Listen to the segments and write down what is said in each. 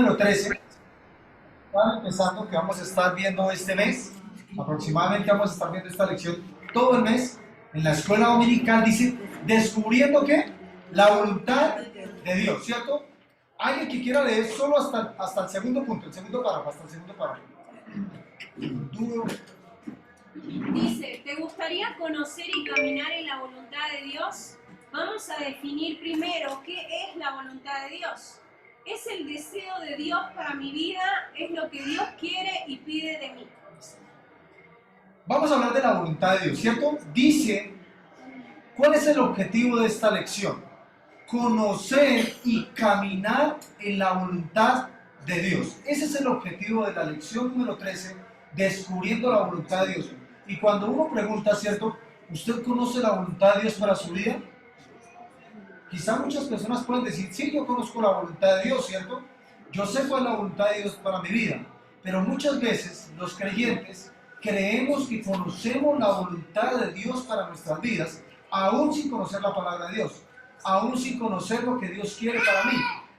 número 13. Están empezando que vamos a estar viendo este mes. Aproximadamente vamos a estar viendo esta lección todo el mes. En la escuela dominical dice, descubriendo ¿qué? La voluntad de Dios, ¿cierto? Alguien que quiera leer solo hasta el segundo punto, el segundo párrafo, hasta el segundo párrafo. Dice, ¿te gustaría conocer y caminar en la voluntad de Dios? Vamos a definir primero qué es la voluntad de Dios. Es el deseo de Dios para mi vida, es lo que Dios quiere y pide de mí. Vamos a hablar de la voluntad de Dios, ¿cierto? Dice, ¿cuál es el objetivo de esta lección? Conocer y caminar en la voluntad de Dios. Ese es el objetivo de la lección número 13, descubriendo la voluntad de Dios. Y cuando uno pregunta, ¿cierto? ¿Usted conoce la voluntad de Dios para su vida? Quizá muchas personas pueden decir, sí, yo conozco la voluntad de Dios, ¿cierto? Yo sé cuál es la voluntad de Dios para mi vida. Pero muchas veces los creyentes creemos que conocemos la voluntad de Dios para nuestras vidas, aún sin conocer la palabra de Dios, aún sin conocer lo que Dios quiere para mí.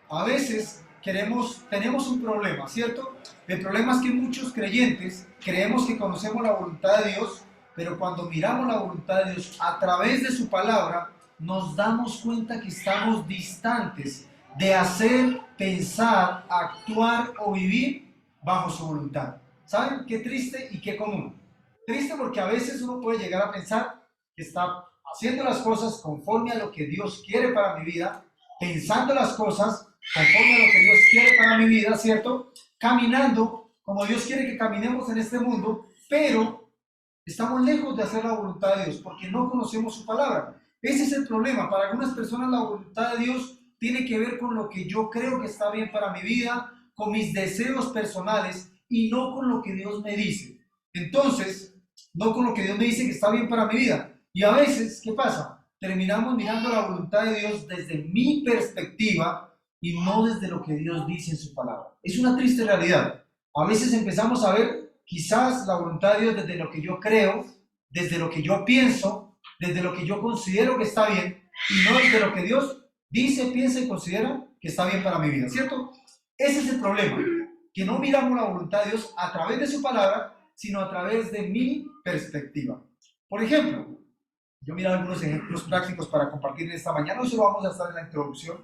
A veces tenemos un problema, ¿cierto? El problema es que muchos creyentes creemos que conocemos la voluntad de Dios, pero cuando miramos la voluntad de Dios a través de su palabra, nos damos cuenta que estamos distantes de hacer, pensar, actuar o vivir bajo su voluntad. ¿Saben? Qué triste y qué común. Triste porque a veces uno puede llegar a pensar que está haciendo las cosas conforme a lo que Dios quiere para mi vida, pensando las cosas conforme a lo que Dios quiere para mi vida, ¿cierto? Caminando como Dios quiere que caminemos en este mundo, pero estamos lejos de hacer la voluntad de Dios porque no conocemos su palabra. Ese es el problema. Para algunas personas la voluntad de Dios tiene que ver con lo que yo creo que está bien para mi vida, con mis deseos personales y no con lo que Dios me dice. Entonces, no con lo que Dios me dice que está bien para mi vida. Y a veces, ¿qué pasa? Terminamos mirando la voluntad de Dios desde mi perspectiva y no desde lo que Dios dice en su palabra. Es una triste realidad. A veces empezamos a ver quizás la voluntad de Dios desde lo que yo creo, desde lo que yo pienso, desde lo que yo considero que está bien y no desde lo que Dios dice, piensa y considera que está bien para mi vida, ¿cierto? Ese es el problema, que no miramos la voluntad de Dios a través de su palabra, sino a través de mi perspectiva. Por ejemplo, yo miro algunos ejemplos prácticos para compartir esta mañana. Hoy solo vamos a estar en la introducción,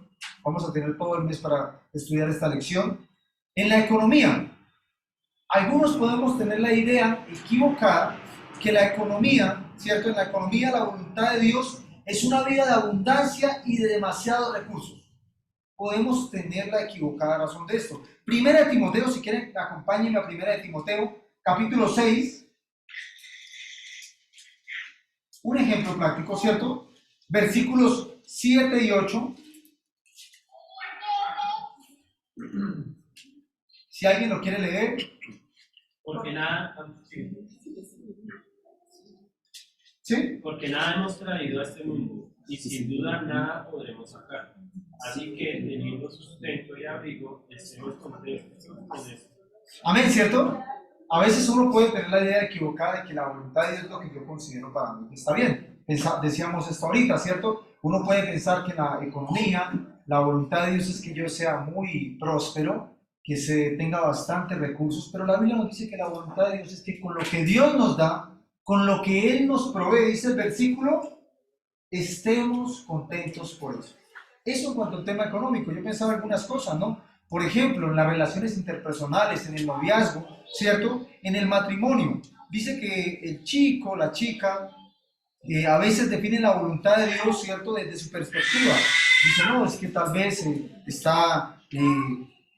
vamos a tener todo el mes para estudiar esta lección. En la economía, algunos podemos tener la idea equivocada que la economía, ¿cierto? En la economía la voluntad de Dios es una vida de abundancia y de demasiados recursos. Podemos tener la equivocada razón de esto. Primera de Timoteo, si quieren, acompáñenme a Primera de Timoteo, capítulo 6. Un ejemplo práctico, ¿cierto? Versículos 7 y 8. Si alguien lo quiere leer. Porque nada, ¿Sí? porque nada hemos traído a este mundo y sin duda nada podremos sacar. Así que teniendo sustento y abrigo, estemos contentos con eso. Amén, ¿cierto? A veces uno puede tener la idea equivocada de que la voluntad de Dios es lo que yo considero para mí. Está bien, decíamos esto ahorita, ¿cierto? Uno puede pensar que en la economía, la voluntad de Dios es que yo sea muy próspero, que se tenga bastantes recursos, pero la Biblia nos dice que la voluntad de Dios es que con lo que Dios nos da, con lo que Él nos provee, dice el versículo, estemos contentos por eso. Eso en cuanto al tema económico. Yo pensaba algunas cosas, ¿no? Por ejemplo, en las relaciones interpersonales, en el noviazgo, ¿cierto? En el matrimonio. Dice que el chico, la chica, a veces definen la voluntad de Dios, ¿cierto? Desde su perspectiva. Dice, no, es que tal vez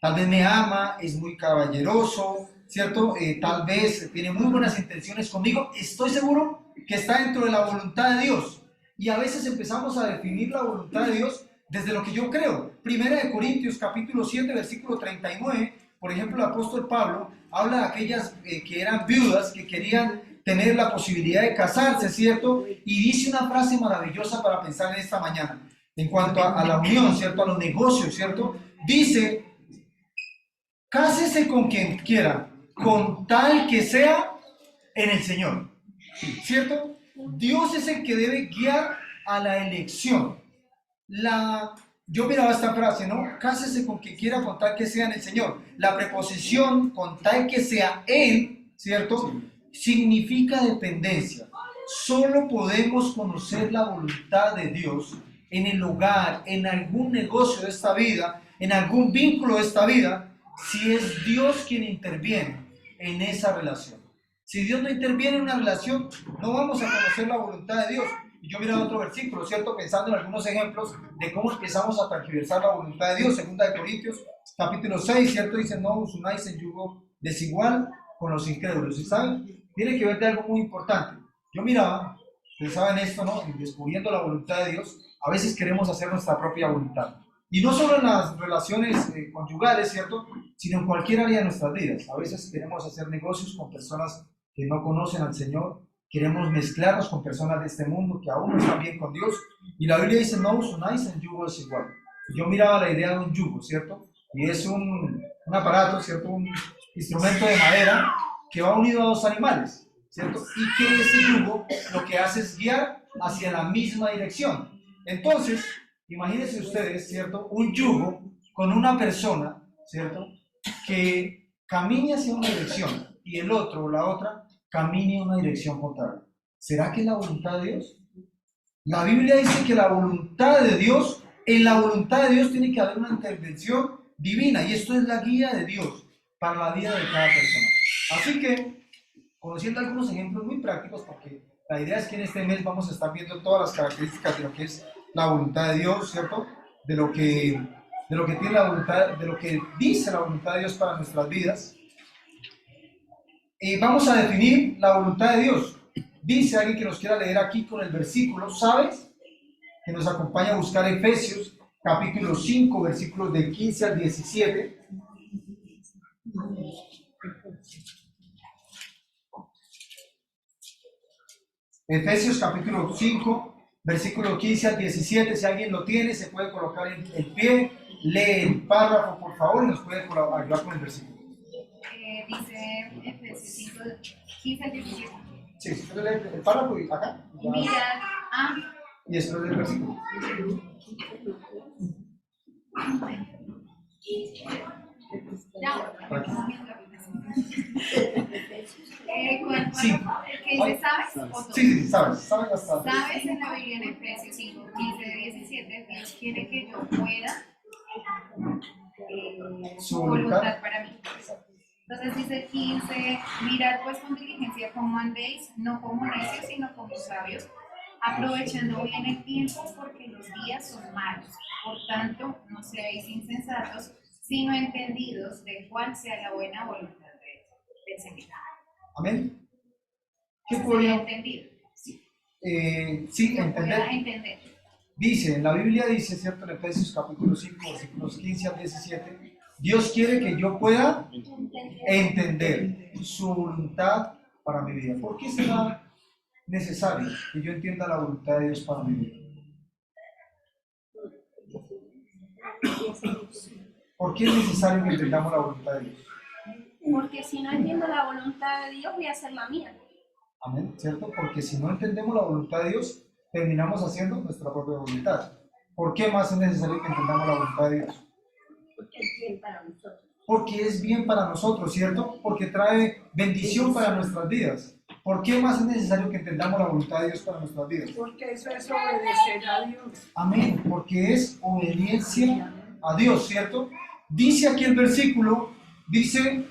tal vez me ama, es muy caballeroso, ¿cierto? Tal vez tiene muy buenas intenciones conmigo. Estoy seguro que está dentro de la voluntad de Dios. Y a veces empezamos a definir la voluntad de Dios desde lo que yo creo. Primera de Corintios, capítulo 7, versículo 39, por ejemplo, el apóstol Pablo habla de aquellas que eran viudas, que querían tener la posibilidad de casarse, ¿cierto? Y dice una frase maravillosa para pensar en esta mañana, en cuanto a la unión, ¿cierto? A los negocios, ¿cierto? Dice, cásese con quien quiera, con tal que sea en el Señor, ¿cierto? Dios es el que debe guiar a la elección. La yo miraba esta frase, ¿no? Cásese con quien quiera con tal que sea en el Señor. La preposición con tal que sea en, ¿cierto? Significa dependencia. Solo podemos conocer la voluntad de Dios en el hogar, en algún negocio de esta vida, en algún vínculo de esta vida, si es Dios quien interviene en esa relación. Si Dios no interviene en una relación, no vamos a conocer la voluntad de Dios. Y yo miraba otro versículo, ¿cierto? Pensando en algunos ejemplos de cómo empezamos a tergiversar la voluntad de Dios. Segunda de Corintios, capítulo 6, ¿cierto? Dice, no os unáis en yugo desigual con los incrédulos. ¿Y saben? Tiene que ver de algo muy importante. Yo miraba, pensaba en esto, ¿no? En descubriendo la voluntad de Dios. A veces queremos hacer nuestra propia voluntad. Y no solo en las relaciones conyugales, ¿cierto? Sino en cualquier área de nuestras vidas. A veces queremos hacer negocios con personas que no conocen al Señor. Queremos mezclarnos con personas de este mundo que aún no están bien con Dios. Y la Biblia dice, no os unáis en yugo desigual. Y yo miraba la idea de un yugo, ¿cierto? Y es un aparato, ¿cierto? Un instrumento de madera que va unido a dos animales, ¿cierto? Y que ese yugo lo que hace es guiar hacia la misma dirección. Entonces, imagínense ustedes, ¿cierto? Un yugo con una persona, ¿cierto? Que camine hacia una dirección y el otro o la otra camine en una dirección contraria. ¿Será que es la voluntad de Dios? La Biblia dice que la voluntad de Dios, en la voluntad de Dios tiene que haber una intervención divina y esto es la guía de Dios para la vida de cada persona. Así que, conociendo algunos ejemplos muy prácticos, porque la idea es que en este mes vamos a estar viendo todas las características de lo que es la voluntad de Dios, ¿cierto? De lo que tiene la voluntad, de lo que dice la voluntad de Dios para nuestras vidas. Y vamos a definir la voluntad de Dios. Dice alguien que nos quiera leer aquí con el versículo, ¿sabes? Que nos acompaña a buscar Efesios, capítulo 5, versículos del 15 al 17. Efesios capítulo 5, versículo 15 al 17, si alguien lo tiene, se puede colocar en pie, lee el párrafo por favor y nos puede ayudar con el versículo. Dice Efesios 5, 15 al 17. Sí, si puede leer el párrafo y acá. Mirad a... Y después del versículo. Ya. Sí. ¿Qué dice sabes? ¿O Sí, sabes bastante. Sabes en la Biblia en Efesios 5, 15, 17, Dios quiere que yo pueda Su su voluntad para mí. Entonces dice 15, mirad pues con diligencia cómo andéis, no como necios, sino como sabios, aprovechando bien el tiempo porque los días son malos. Por tanto, no seáis insensatos, sino entendidos de cuál sea la buena voluntad del Señor. Amén. ¿Qué ¿Sería podría? entendido? Sí, Que pueda entender. entender. Dice, en la Biblia dice, ¿cierto? En Efesios capítulo 5, versículos 15 al 17, Dios quiere que yo pueda entender su voluntad para mi vida. ¿Por qué será necesario que yo entienda la voluntad de Dios para mi vida? ¿Por qué es necesario que entendamos la voluntad de Dios? Porque si no entiendo la voluntad de Dios, voy a hacer la mía. Amén, ¿cierto? Porque si no entendemos la voluntad de Dios, terminamos haciendo nuestra propia voluntad. ¿Por qué más es necesario que entendamos la voluntad de Dios? Porque es bien para nosotros. Porque es bien para nosotros, ¿cierto? Porque trae bendición para nuestras vidas. ¿Por qué más es necesario que entendamos la voluntad de Dios para nuestras vidas? Porque eso es obedecer a Dios. Amén, porque es obediencia a Dios, ¿cierto? Dice aquí el versículo, dice,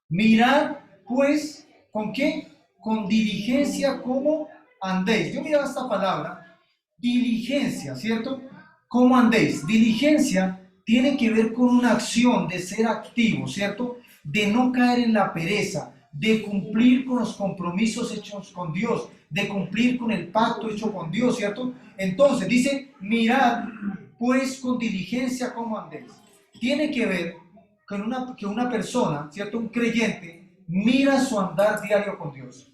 mirad pues, ¿con qué? Con diligencia cómo andéis. Yo miraba esta palabra, diligencia, ¿cierto? ¿Cómo andéis? Diligencia tiene que ver con una acción de ser activo, ¿cierto? De no caer en la pereza, de cumplir con los compromisos hechos con Dios, de cumplir con el pacto hecho con Dios, ¿cierto? Entonces dice, mirad pues con diligencia cómo andéis. Tiene que ver con que una persona, ¿cierto? Un creyente, mira su andar diario con Dios.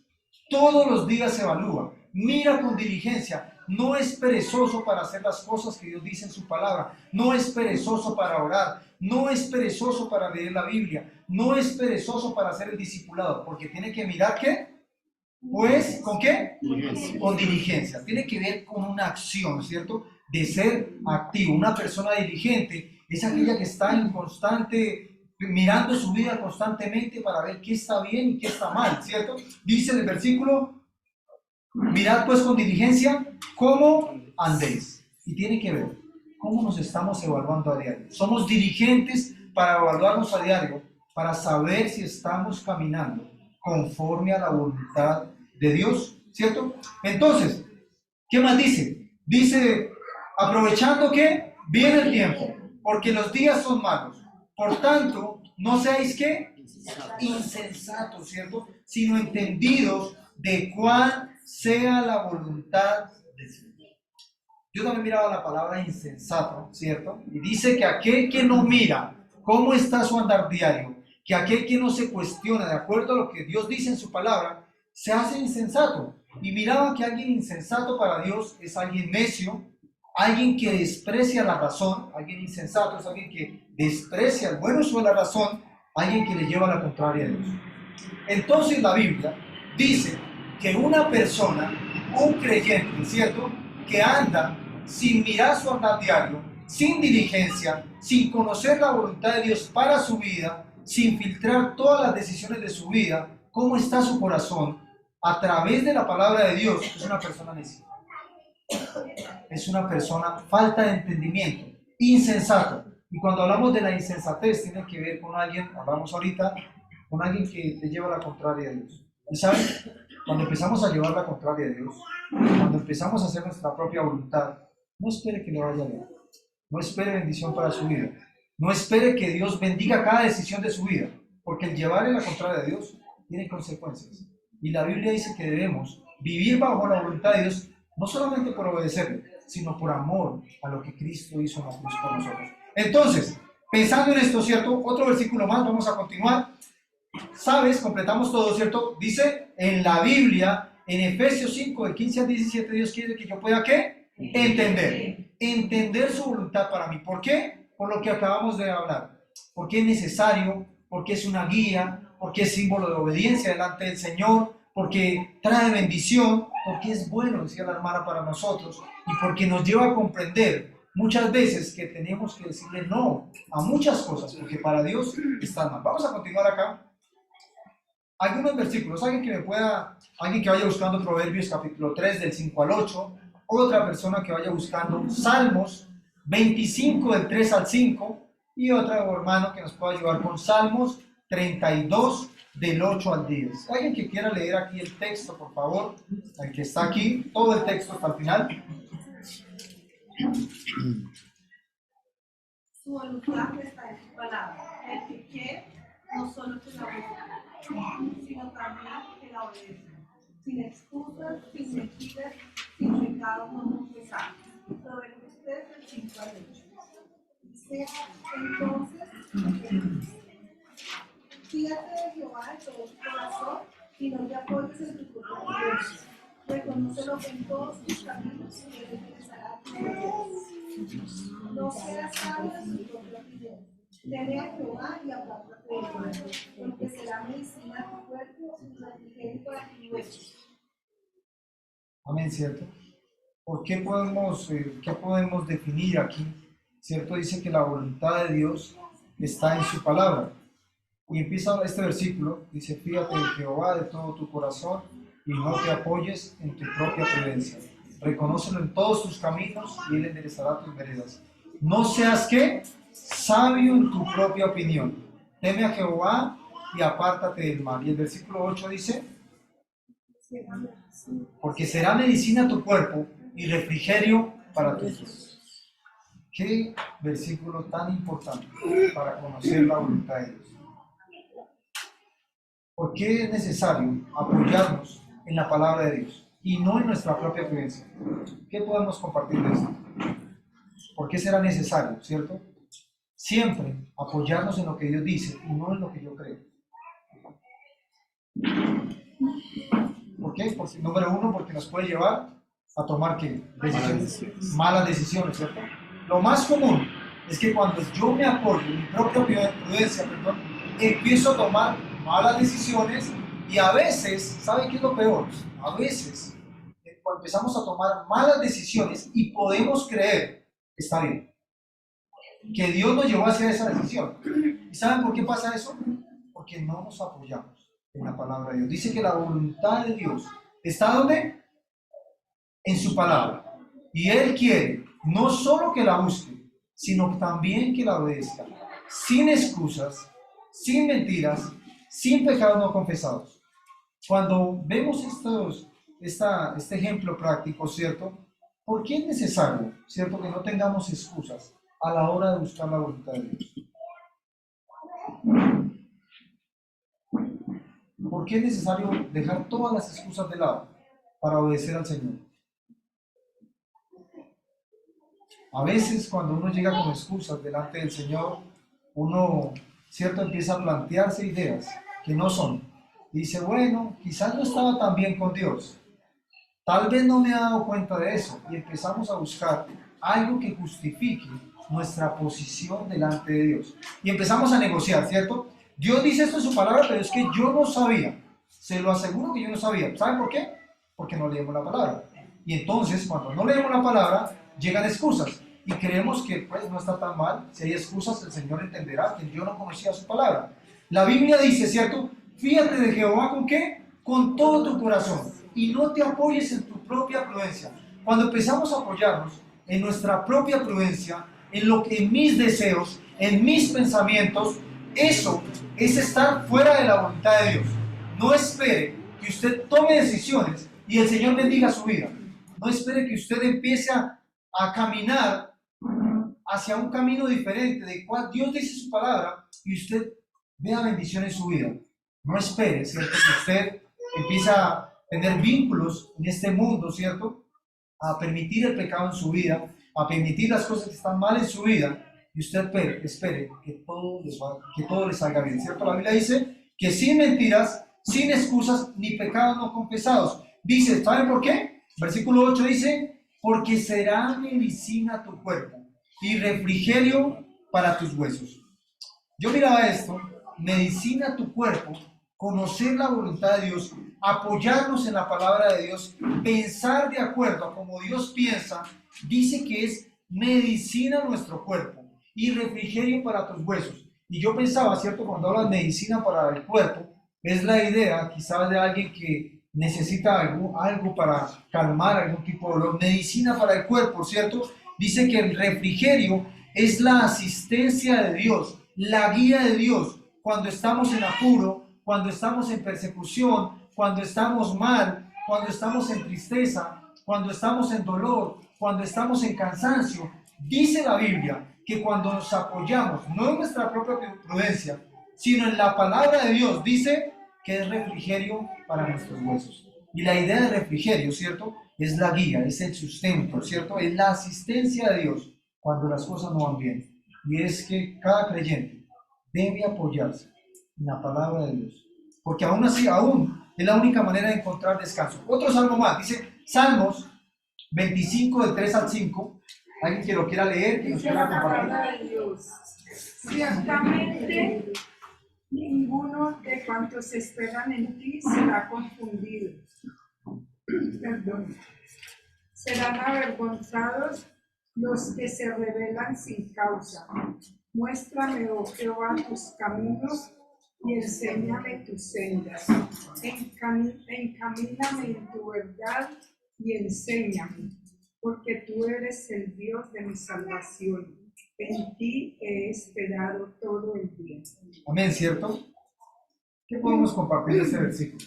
Todos los días se evalúa, mira con diligencia, no es perezoso para hacer las cosas que Dios dice en su palabra, no es perezoso para orar, no es perezoso para leer la Biblia, no es perezoso para hacer el discipulado, porque tiene que mirar ¿qué? Pues, ¿con qué? Con diligencia, tiene que ver con una acción, ¿cierto? de ser activo. Una persona diligente es aquella que está en constante, mirando su vida constantemente para ver qué está bien y qué está mal, ¿cierto? Dice en el versículo, mirad pues con diligencia cómo andéis. Y tiene que ver cómo nos estamos evaluando a diario. Somos diligentes para evaluarnos a diario, para saber si estamos caminando conforme a la voluntad de Dios, ¿cierto? Entonces, ¿qué más dice? Dice, aprovechando que viene el tiempo, porque los días son malos. Por tanto, no seáis ¿qué? Insensatos, ¿cierto? Sino entendidos de cuál sea la voluntad de Dios. Yo también miraba la palabra insensato, ¿cierto? Y dice que aquel que no mira cómo está su andar diario, que aquel que no se cuestiona de acuerdo a lo que Dios dice en su palabra, se hace insensato. Y miraba que alguien insensato para Dios es alguien necio, alguien que desprecia la razón. Alguien insensato es alguien que desprecia el buen uso de la razón, alguien que le lleva a la contraria a Dios. Entonces la Biblia dice que una persona, un creyente, ¿cierto?, que anda sin mirar su andar diario, sin diligencia, sin conocer la voluntad de Dios para su vida, sin filtrar todas las decisiones de su vida, cómo está su corazón, a través de la palabra de Dios, es una persona necia. Es una persona falta de entendimiento, insensato. Y cuando hablamos de la insensatez, tiene que ver con alguien, hablamos ahorita, con alguien que te lleva a la contraria de Dios. ¿Y saben? Cuando empezamos a llevar la contraria de Dios, cuando empezamos a hacer nuestra propia voluntad, no espere que le vaya bien. No espere bendición para su vida. No espere que Dios bendiga cada decisión de su vida, porque el llevar en la contraria de Dios tiene consecuencias. Y la Biblia dice que debemos vivir bajo la voluntad de Dios, no solamente por obedecerle, sino por amor a lo que Cristo hizo en la cruz por nosotros. Entonces, pensando en esto, ¿cierto? Otro versículo más, vamos a continuar. ¿Sabes? Completamos todo, ¿cierto? Dice en la Biblia, en Efesios 5, de 15 al 17, Dios quiere que yo pueda, ¿qué? Entender su voluntad para mí. ¿Por qué? Por lo que acabamos de hablar. Porque es necesario, porque es una guía, porque es símbolo de obediencia delante del Señor, porque trae bendición, porque es bueno, decía la hermana, para nosotros, y porque nos lleva a comprender muchas veces que tenemos que decirle no a muchas cosas, porque para Dios están mal. Vamos a continuar acá. Algunos versículos, alguien que vaya buscando Proverbios capítulo 3 del 5 al 8, otra persona que vaya buscando Salmos 25 del 3 al 5, y otro hermano que nos pueda ayudar con Salmos 32 del 8 al 10. Alguien que quiera leer aquí el texto, por favor, el que está aquí, todo el texto hasta el final. Su voluntad está en su palabra. El que quiere, no solo que la busca, sino también que la obedezca. Sin excusas, sin mentiras, sin pecados no confesados. Proverbios 3 del 5 al 8. Dice, entonces, fíjate de Jehová de todo tu corazón y no te apoyes en tu propia prudencia. Reconócelo en todos tus caminos y él enderezará tus veredas. No seas sabio en tu propia opinión. Teme a Jehová y apártate del mal, porque será medicina a tu cuerpo y refrigerio para tus huesos. Amén, ¿cierto? ¿Por qué podemos definir aquí? ¿Cierto? Dice que la voluntad de Dios está en su palabra. Y empieza este versículo, dice, fíjate de Jehová de todo tu corazón y no te apoyes en tu propia prudencia. Reconócelo en todos tus caminos y él enderezará tus veredas. No seas, ¿qué? Sabio en tu propia opinión. Teme a Jehová y apártate del mal. Y el versículo 8 dice, porque será medicina a tu cuerpo y refrigerio para tus huesos. Qué versículo tan importante para conocer la voluntad de Dios. ¿Por qué es necesario apoyarnos en la palabra de Dios y no en nuestra propia prudencia? ¿Qué podemos compartir de esto? ¿Por qué será necesario, cierto? Siempre apoyarnos en lo que Dios dice y no en lo que yo creo. ¿Por qué? Porque, número uno, porque nos puede llevar a tomar ¿qué? Malas decisiones, ¿cierto? Lo más común es que cuando yo me apoyo en mi propia prudencia, empiezo a tomar malas decisiones y a veces, ¿sabe qué es lo peor? A veces o empezamos a tomar malas decisiones y podemos creer que está bien, que Dios nos llevó hacia esa decisión. ¿Y saben por qué pasa eso? Porque no nos apoyamos en la palabra de Dios. Dice que la voluntad de Dios está ¿dónde? En su palabra. Y Él quiere no solo que la busque, sino también que la obedezca, sin excusas, sin mentiras, sin pecados no confesados. Cuando vemos este ejemplo práctico, ¿cierto? ¿Por qué es necesario, ¿cierto?, que no tengamos excusas a la hora de buscar la voluntad de Dios? ¿Por qué es necesario dejar todas las excusas de lado para obedecer al Señor? A veces cuando uno llega con excusas delante del Señor, uno, ¿cierto?, empieza a plantearse ideas que no son. Y dice, bueno, quizás no estaba tan bien con Dios. Tal vez no me he dado cuenta de eso. Y empezamos a buscar algo que justifique nuestra posición delante de Dios. Y empezamos a negociar, ¿cierto? Dios dice esto en su palabra, pero es que yo no sabía. Se lo aseguro que yo no sabía. ¿Saben por qué? Porque no leemos la palabra. Y entonces, cuando no leemos la palabra, llegan excusas. Y creemos que pues no está tan mal. Si hay excusas, el Señor entenderá que yo no conocía su palabra. La Biblia dice, ¿cierto? Fíjate de Jehová, ¿con qué? Con todo tu corazón. Y no te apoyes en tu propia prudencia. Cuando empezamos a apoyarnos en nuestra propia prudencia, en mis deseos, en mis pensamientos, eso es estar fuera de la voluntad de Dios. No espere que usted tome decisiones y el Señor bendiga su vida. No espere que usted empiece a caminar hacia un camino diferente del cual Dios dice su palabra y usted vea bendición en su vida. No espere, ¿cierto?, que usted empiece a tener vínculos en este mundo, ¿cierto?, a permitir el pecado en su vida, a permitir las cosas que están mal en su vida, y usted espere que todo le salga bien, ¿cierto? La Biblia dice que sin mentiras, sin excusas, ni pecados no confesados. Dice, ¿saben por qué? Versículo 8 dice, porque será medicina a tu cuerpo y refrigerio para tus huesos. Yo miraba esto, medicina a tu cuerpo, conocer la voluntad de Dios, apoyarnos en la palabra de Dios, pensar de acuerdo a como Dios piensa, dice que es medicina a nuestro cuerpo y refrigerio para tus huesos. Y yo pensaba, ¿cierto?, cuando hablas de medicina para el cuerpo, es la idea quizás de alguien que necesita algo para calmar algún tipo de dolor. Medicina para el cuerpo, ¿cierto? Dice que el refrigerio es la asistencia de Dios, la guía de Dios cuando estamos en apuro, cuando estamos en persecución, cuando estamos mal, cuando estamos en tristeza, cuando estamos en dolor, cuando estamos en cansancio. Dice la Biblia que cuando nos apoyamos, no en nuestra propia prudencia, sino en la palabra de Dios, dice que es refrigerio para nuestros huesos. Y la idea de refrigerio, ¿cierto?, es la guía, es el sustento, ¿cierto?, es la asistencia de Dios cuando las cosas no van bien. Y es que cada creyente debe apoyarse en la palabra de Dios, porque aún así, es la única manera de encontrar descanso. Otro salmo más, dice Salmos 25, del 3 al 5. ¿Alguien que lo quiera leer, que nos quiera compartir? Ciertamente, ninguno de cuantos esperan en ti será confundido. Perdón. Serán avergonzados los que se rebelan sin causa. Muéstrame, oh Jehová, tus caminos y enséñame tus sendas. Encamíname en tu verdad y enséñame, porque tú eres el Dios de mi salvación. En ti he esperado todo el día. Amén, ¿cierto? ¿Qué podemos compartir de este versículo?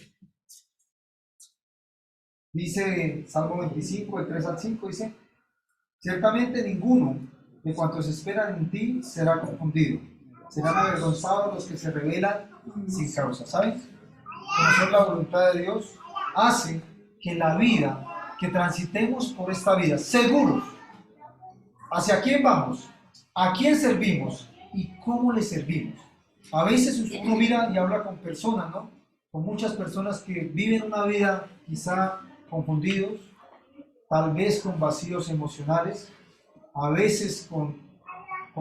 Dice Salmo 25, del 3 al 5, dice, ciertamente ninguno de cuantos esperan en ti será confundido. Serán avergonzados los que se rebelan sin causa. ¿Saben? Conocer la voluntad de Dios hace que la vida, que transitemos por esta vida, seguros. ¿Hacia quién vamos? ¿A quién servimos? ¿Y cómo le servimos? A veces uno mira y habla con personas, ¿no? Con muchas personas que viven una vida quizá confundidos, tal vez con vacíos emocionales, a veces con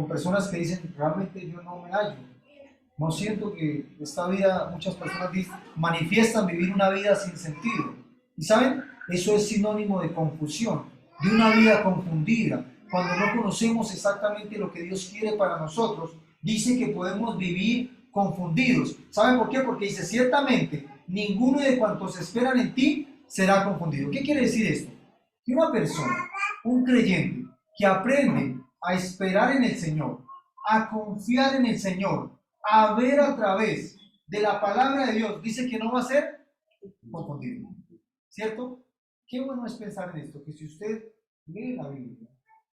personas que dicen, realmente yo no me hallo, no siento que esta vida, muchas personas manifiestan vivir una vida sin sentido. ¿Y saben? Eso es sinónimo de confusión, de una vida confundida. Cuando no conocemos exactamente lo que Dios quiere para nosotros, dice que podemos vivir confundidos. ¿Saben por qué? Porque dice, ciertamente, ninguno de cuantos esperan en ti será confundido. ¿Qué quiere decir esto? Que una persona, un creyente, que aprende a esperar en el Señor, a confiar en el Señor, a ver a través de la palabra de Dios, dice que no va a ser confundido. ¿Cierto? Qué bueno es pensar en esto, que si usted lee la Biblia,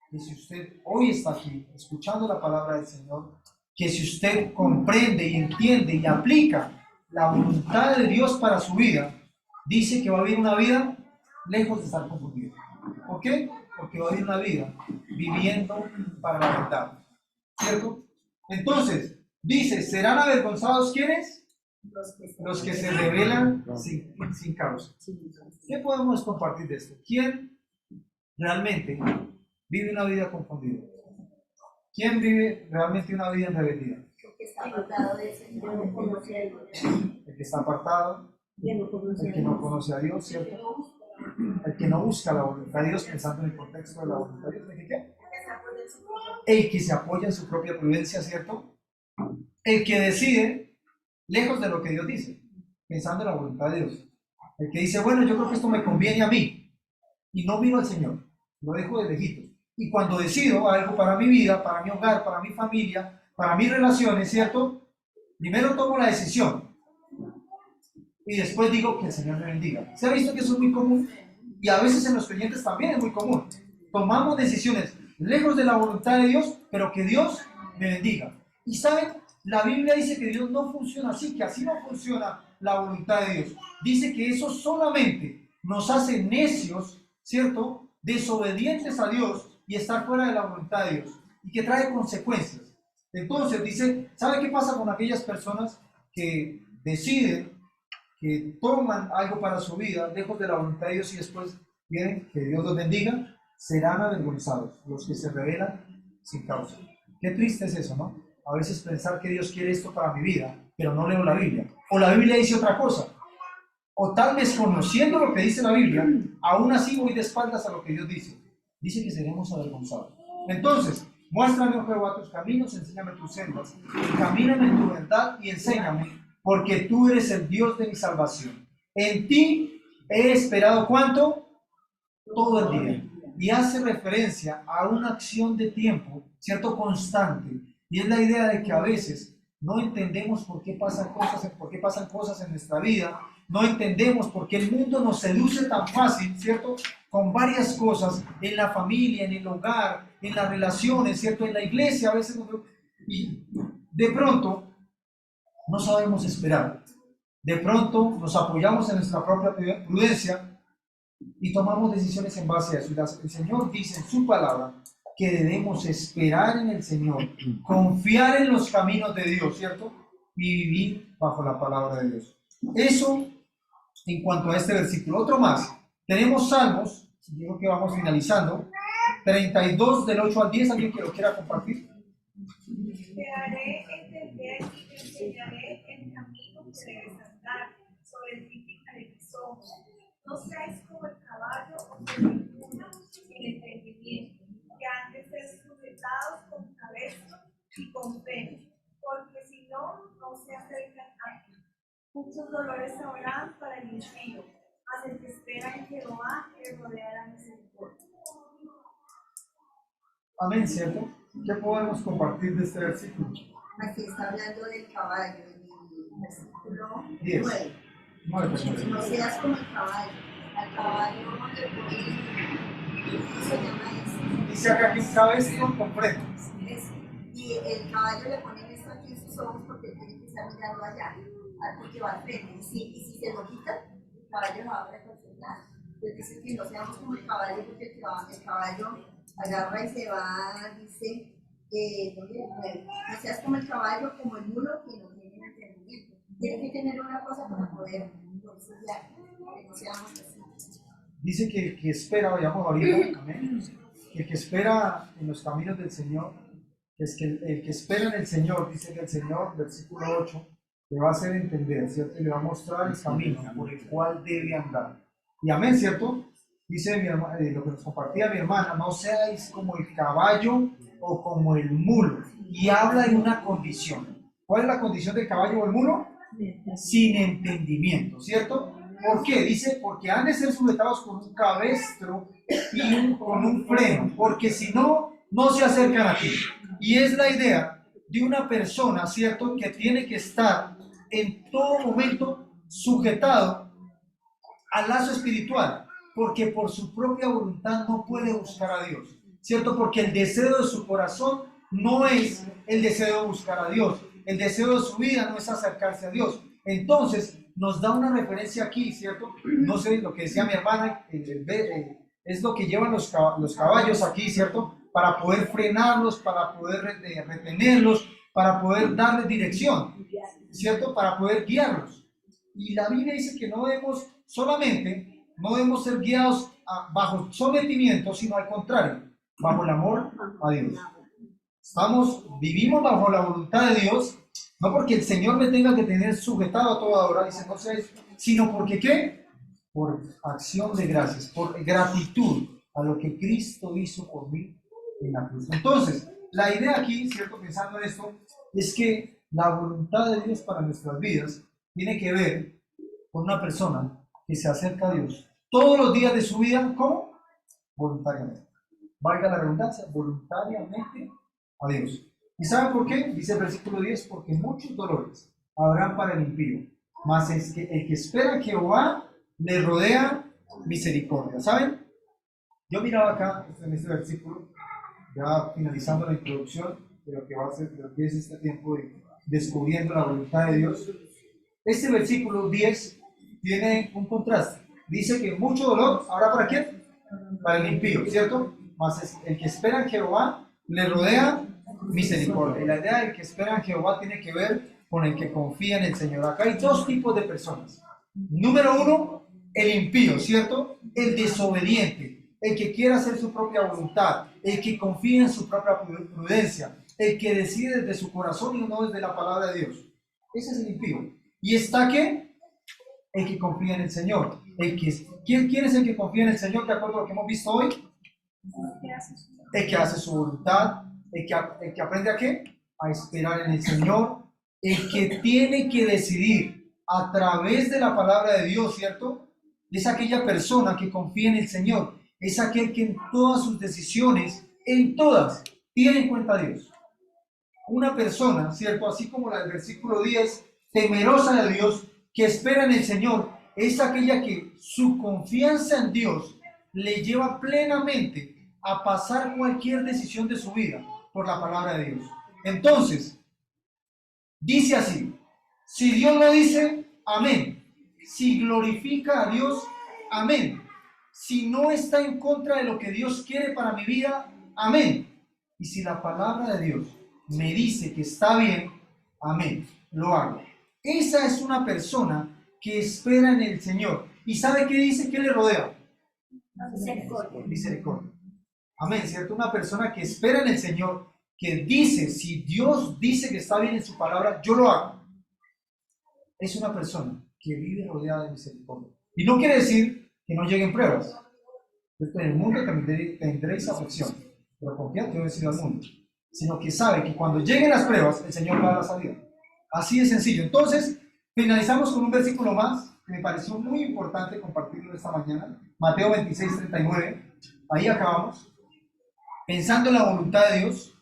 que si usted hoy está aquí escuchando la palabra del Señor, que si usted comprende y entiende y aplica la voluntad de Dios para su vida, dice que va a vivir una vida lejos de estar confundido. ¿Por qué? Porque va a vivir una vida viviendo para la verdad. ¿Cierto? Entonces, dice, ¿serán avergonzados quiénes? Los que se rebelan sin causa. ¿Qué podemos compartir de esto? ¿Quién realmente vive una vida confundida? ¿Quién vive realmente una vida en rebeldía? El que está apartado de Señor, no conoce a Dios. El que está apartado, el que no conoce a Dios, ¿cierto? El que no busca la voluntad de Dios pensando en el contexto de la voluntad de Dios. ¿El que qué? El que se apoya en su propia prudencia, ¿cierto? El que decide lejos de lo que Dios dice, pensando en la voluntad de Dios. El que dice, bueno, yo creo que esto me conviene a mí, y no miro al Señor, lo dejo de lejito. Y cuando decido algo para mi vida, para mi hogar, para mi familia, para mis relaciones, ¿cierto? Primero tomo la decisión y después digo que el Señor me bendiga. ¿Se ha visto que eso es muy común? Y a veces en los creyentes también es muy común. Tomamos decisiones lejos de la voluntad de Dios, pero que Dios me bendiga. Y ¿saben? La Biblia dice que Dios no funciona así, que así no funciona la voluntad de Dios. Dice que eso solamente nos hace necios, ¿cierto? Desobedientes a Dios y estar fuera de la voluntad de Dios. Y que trae consecuencias. Entonces dice, ¿sabe qué pasa con aquellas personas que deciden, que toman algo para su vida, lejos de la voluntad de Dios y después quieren que Dios los bendiga? Serán avergonzados los que se rebelan sin causa. Qué triste es eso, ¿no? A veces pensar que Dios quiere esto para mi vida, pero no leo la Biblia. O la Biblia dice otra cosa. O tal vez conociendo lo que dice la Biblia, aún así voy de espaldas a lo que Dios dice. Dice que seremos avergonzados. Entonces, muéstrame, oh Jehová, tus caminos, enséñame tus sendas, encamíname en tu verdad y enséñame, porque tú eres el Dios de mi salvación. En ti he esperado, ¿cuánto? Todo el día. Y hace referencia a una acción de tiempo, ¿cierto? Constante. Y es la idea de que a veces no entendemos por qué pasan cosas en nuestra vida, no entendemos por qué el mundo nos seduce tan fácil, ¿cierto? Con varias cosas, en la familia, en el hogar, en las relaciones, ¿cierto? En la iglesia a veces, y de pronto no sabemos esperar. De pronto nos apoyamos en nuestra propia prudencia y tomamos decisiones en base a eso. Y el Señor dice en su palabra que debemos esperar en el Señor, confiar en los caminos de Dios, ¿cierto? Y vivir bajo la palabra de Dios. Eso en cuanto a este versículo. Otro más. Tenemos Salmos, yo creo que vamos finalizando, 32 del 8 al 10, ¿alguien que lo quiera compartir? Te haré entender y te enseñaré el camino que debes andar, sobre ti fijaré mis ojos. No seas como el caballo o como el mulo en entendimiento, que han de ser sujetados con cabeza y con freno, porque si no, no se acercan a ti. Muchos dolores habrán para el impío, mas el que espera en Jehová le rodeará misericordia. Amén, ¿cierto? ¿Qué podemos compartir de este versículo? Aquí está hablando del caballo, en el versículo 10. 9. No seas como el caballo. Al caballo le ponen, se llama eso. Dice acá que un cabestro con freno. Y el caballo le ponen esto aquí en sus ojos porque tiene que estar mirando allá, porque va al frente. Y si se lo quitan, el caballo no va a reconcentrar. Entonces dice que no seamos como el caballo, porque el caballo agarra y se va, dice, no seas como el caballo, como el mulo, que no tiene entendimiento. Tiene que tener una cosa para poder conciliar, que no seamos así. Dice que el que espera, vayamos ahorita, amén. El que espera en los caminos del Señor, es que el que espera en el Señor, dice que el Señor, versículo 8, le va a hacer entender, ¿cierto? Y le va a mostrar el camino por el cual debe andar. Y amén, ¿cierto? Dice lo que nos compartía mi hermana, no seáis como el caballo o como el mulo. Y habla de una condición. ¿Cuál es la condición del caballo o el mulo? Sin entendimiento, ¿cierto? ¿Por qué? Dice, porque han de ser sujetados con un cabestro y con un freno, porque si no, no se acercan a ti. Y es la idea de una persona, ¿cierto?, que tiene que estar en todo momento sujetado al lazo espiritual, porque por su propia voluntad no puede buscar a Dios, ¿cierto? Porque el deseo de su corazón no es el deseo de buscar a Dios, el deseo de su vida no es acercarse a Dios. Entonces, nos da una referencia aquí, ¿cierto? No sé, lo que decía mi hermana, es lo que llevan los caballos aquí, ¿cierto? Para poder frenarlos, para poder retenerlos, para poder darles dirección, ¿cierto? Para poder guiarlos. Y la Biblia dice que no debemos ser guiados bajo sometimiento, sino al contrario, bajo el amor a Dios. Vivimos bajo la voluntad de Dios, no porque el Señor me tenga que tener sujetado a toda hora, dice, no sé, sino porque ¿qué? Por acción de gracias, por gratitud a lo que Cristo hizo por mí en la cruz. Entonces, la idea aquí, ¿cierto? Pensando en esto, es que la voluntad de Dios para nuestras vidas tiene que ver con una persona que se acerca a Dios todos los días de su vida, ¿cómo? Voluntariamente. Valga la redundancia, voluntariamente a Dios. ¿Y saben por qué? Dice el versículo 10, porque muchos dolores habrán para el impío, mas es que el que espera a Jehová le rodea misericordia. ¿Saben? Yo miraba acá en este versículo, ya finalizando la introducción de lo que va a ser, lo que es este tiempo de descubriendo la voluntad de Dios. Este versículo 10 tiene un contraste. Dice que mucho dolor habrá para quién? Para el impío, ¿cierto? Mas es el que espera en Jehová le rodea misericordia. Y la idea del que espera en Jehová tiene que ver con el que confía en el Señor. Acá hay dos tipos de personas. Número uno, el impío, ¿cierto? El desobediente, el que quiere hacer su propia voluntad, el que confía en su propia prudencia, el que decide desde su corazón y no desde la palabra de Dios. Ese es el impío. ¿Y está qué? El que confía en el Señor. ¿Quién es el que confía en el Señor de acuerdo a lo que hemos visto hoy? El que hace su voluntad, el que aprende a qué? A esperar en el Señor, el que tiene que decidir a través de la palabra de Dios, ¿cierto? Es aquella persona que confía en el Señor, es aquel que en todas sus decisiones, en todas, tiene en cuenta a Dios. Una persona, ¿cierto? Así como la del versículo 10, temerosa de Dios, que espera en el Señor, es aquella que su confianza en Dios le lleva plenamente a pasar cualquier decisión de su vida por la palabra de Dios. Entonces, dice así, si Dios lo dice, amén. Si glorifica a Dios, amén. Si no está en contra de lo que Dios quiere para mi vida, amén. Y si la palabra de Dios me dice que está bien, amén, lo hago. Esa es una persona que espera en el Señor. ¿Y sabe qué dice? ¿Qué le rodea? Misericordia. Misericordia. Amén, ¿cierto? Una persona que espera en el Señor, que dice, si Dios dice que está bien en su palabra, yo lo hago. Es una persona que vive rodeada de misericordia. Y no quiere decir que no lleguen pruebas. En el mundo tendréis aflicción, pero confiad que no he vencido al mundo. Sino que sabe que cuando lleguen las pruebas, el Señor va a dar la salida. Así de sencillo. Entonces, finalizamos con un versículo más que me pareció muy importante compartirlo esta mañana. Mateo 26, 39. Ahí acabamos. Pensando en la voluntad de Dios.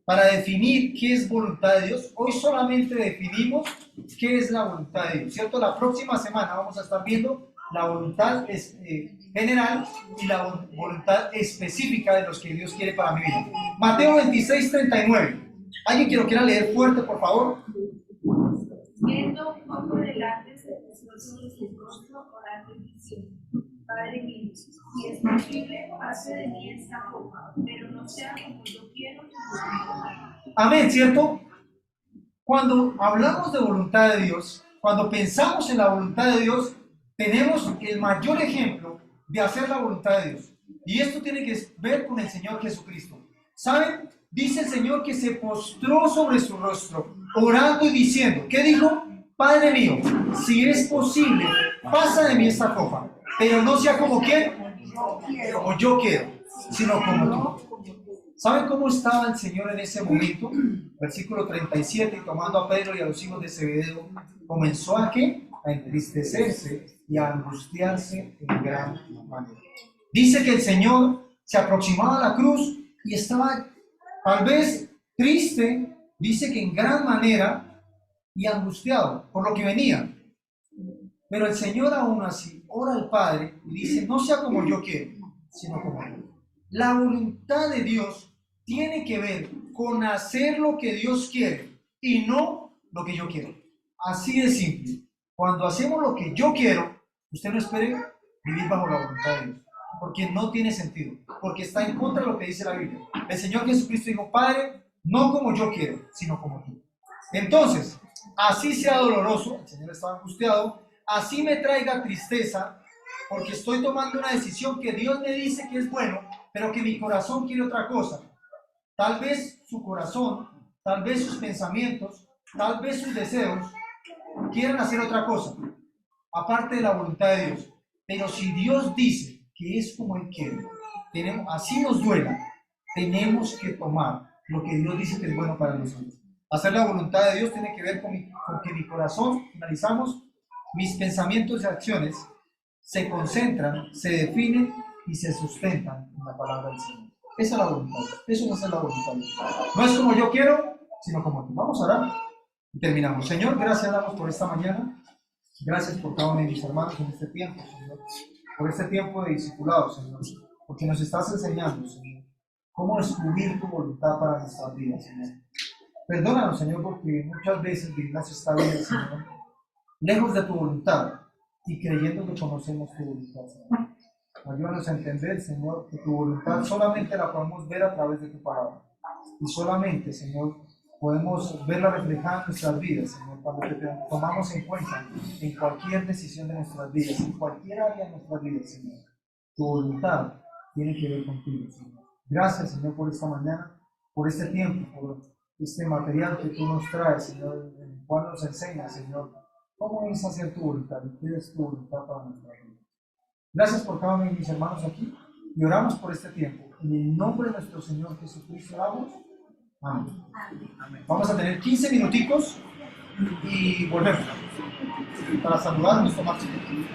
Para definir qué es voluntad de Dios, hoy solamente definimos qué es la voluntad de Dios, ¿cierto? La próxima semana vamos a estar viendo la voluntad general y la voluntad específica de los que Dios quiere para mi vida. Mateo 26, 39. ¿Alguien que lo quiera leer fuerte, por favor? Viendo un poco delante de su rostro, orando y diciendo, Padre mío, si es posible, pase de mí esta copa, pero no sea como yo quiero, sino Amén, ¿cierto? Cuando hablamos de voluntad de Dios, cuando pensamos en la voluntad de Dios, tenemos el mayor ejemplo de hacer la voluntad de Dios. Y esto tiene que ver con el Señor Jesucristo. ¿Saben? Dice el Señor que se postró sobre su rostro, orando y diciendo, ¿qué dijo? Padre mío, si es posible, pasa de mí esta copa, pero no sea como quién, como yo quiero, sino como tú. ¿Saben cómo estaba el Señor en ese momento? Versículo 37, y tomando a Pedro y a los hijos de Zebedeo, comenzó a ¿qué? A entristecerse y a angustiarse en gran manera. Dice que el Señor se aproximaba a la cruz y estaba tal vez triste, dice que en gran manera y angustiado por lo que venía. Pero el Señor aún así ora al Padre y dice, no sea como yo quiero, sino como yo. La voluntad de Dios tiene que ver con hacer lo que Dios quiere y no lo que yo quiero. Así de simple. Cuando hacemos lo que yo quiero, usted no espere vivir bajo la voluntad de Dios, porque no tiene sentido, porque está en contra de lo que dice la Biblia. El Señor Jesucristo dijo, Padre, no como yo quiero, sino como tú. Entonces, así sea doloroso, el Señor estaba angustiado, así me traiga tristeza, porque estoy tomando una decisión que Dios me dice que es bueno, pero que mi corazón quiere otra cosa. Tal vez su corazón, tal vez sus pensamientos, tal vez sus deseos quieran hacer otra cosa, aparte de la voluntad de Dios. Pero si Dios dice que es como Él quiere, así nos duela, tenemos que tomar lo que Dios dice que es bueno para nosotros. Hacer la voluntad de Dios tiene que ver con que mi corazón, analizamos, mis pensamientos y acciones se concentran, se definen y se sustentan en la palabra del Señor. Esa es la voluntad. Eso no es la voluntad. No es como yo quiero, sino como tú. Vamos a orar y terminamos. Señor, gracias damos por esta mañana. Gracias por cada uno de mis hermanos en este tiempo, Señor. Por este tiempo de discipulado, Señor. Porque nos estás enseñando, Señor, cómo descubrir tu voluntad para nuestras vidas, Señor. Perdónanos, Señor, porque muchas veces vivimos esta vida, Señor, lejos de tu voluntad y creyendo que conocemos tu voluntad, Señor. Ayúdanos a entender, Señor, que tu voluntad solamente la podemos ver a través de tu palabra. Y solamente, Señor, podemos verla reflejada en nuestras vidas, Señor, cuando te tomamos en cuenta en cualquier decisión de nuestras vidas, en cualquier área de nuestras vidas, Señor. Tu voluntad tiene que ver contigo, Señor. Gracias, Señor, por esta mañana, por este tiempo, por este material que tú nos traes, Señor, en el cual nos enseñas, Señor, cómo es hacer tu voluntad y qué es tu voluntad para nuestra vida. Gracias por cada uno de mis hermanos aquí y oramos por este tiempo. En el nombre de nuestro Señor Jesucristo oramos. Amén. Amén. Vamos a tener 15 minuticos y volvemos para saludarnos, tomar su tiempo.